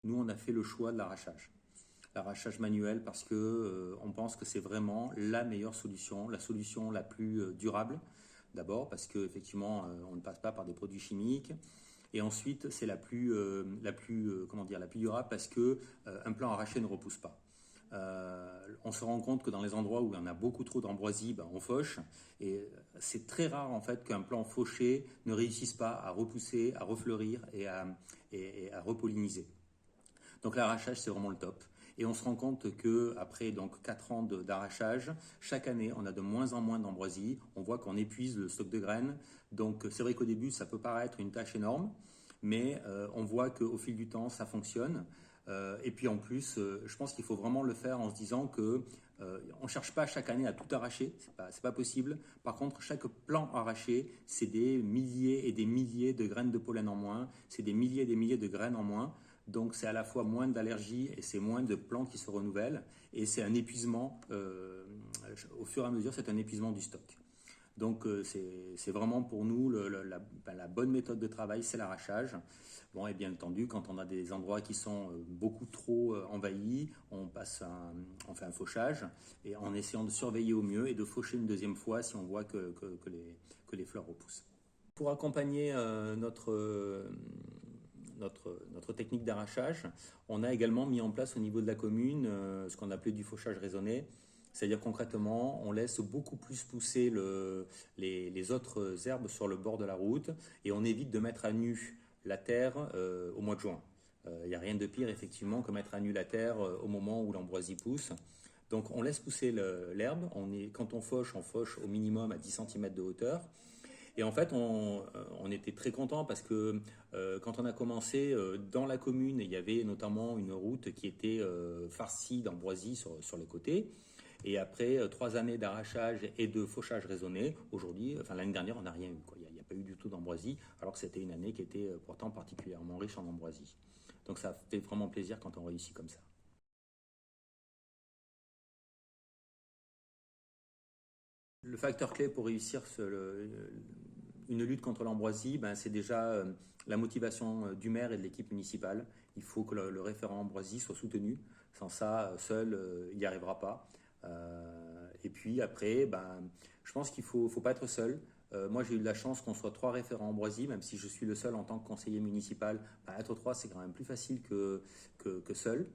nous on a fait le choix de l'arrachage. L'arrachage manuel parce que on pense que c'est vraiment la meilleure solution, la solution la plus durable. D'abord parce qu'effectivement on ne passe pas par des produits chimiques. Et ensuite, c'est la plus durable parce que un plant arraché ne repousse pas. On se rend compte que dans les endroits où il y en a beaucoup trop d'ambroisie, on fauche. Et c'est très rare en fait qu'un plant fauché ne réussisse pas à repousser, à refleurir et à repolliniser. Donc l'arrachage, c'est vraiment le top. Et on se rend compte qu'après 4 ans d'arrachage, chaque année, on a de moins en moins d'ambroisie. On voit qu'on épuise le stock de graines. Donc c'est vrai qu'au début, ça peut paraître une tâche énorme, mais on voit qu'au fil du temps, ça fonctionne. Et puis en plus, je pense qu'il faut vraiment le faire en se disant que on ne cherche pas chaque année à tout arracher, c'est pas possible. Par contre, chaque plant arraché, c'est des milliers et des milliers de graines de pollen en moins, c'est des milliers et des milliers de graines en moins. Donc c'est à la fois moins d'allergies et c'est moins de plants qui se renouvellent. Et c'est un épuisement, au fur et à mesure, c'est un épuisement du stock. Donc c'est vraiment pour nous la bonne méthode de travail, c'est l'arrachage. Bon, et bien entendu, quand on a des endroits qui sont beaucoup trop envahis, on fait un fauchage et en essayant de surveiller au mieux et de faucher une deuxième fois si on voit que les fleurs repoussent. Pour accompagner notre technique d'arrachage, on a également mis en place au niveau de la commune ce qu'on appelait du fauchage raisonné. C'est-à-dire concrètement, on laisse beaucoup plus pousser les autres herbes sur le bord de la route et on évite de mettre à nu la terre au mois de juin. Il n'y a rien de pire effectivement que mettre à nu la terre au moment où l'ambroisie pousse. Donc on laisse pousser l'herbe. Quand on fauche au minimum à 10 cm de hauteur. Et en fait, on était très contents parce que quand on a commencé dans la commune, il y avait notamment une route qui était farcie d'ambroisie sur les côtés. Et après 3 années d'arrachage et de fauchage raisonné, aujourd'hui, l'année dernière, on n'a rien eu. Il n'y a pas eu du tout d'ambroisie, alors que c'était une année qui était pourtant particulièrement riche en ambroisie. Donc ça fait vraiment plaisir quand on réussit comme ça. Le facteur clé pour réussir une lutte contre l'ambroisie, c'est déjà la motivation du maire et de l'équipe municipale. Il faut que le référent ambroisie soit soutenu. Sans ça, seul, il n'y arrivera pas. Et puis après, je pense qu'il ne faut pas être seul. Moi, j'ai eu de la chance qu'on soit 3 référents ambroisie, même si je suis le seul en tant que conseiller municipal. Être 3, c'est quand même plus facile que seul.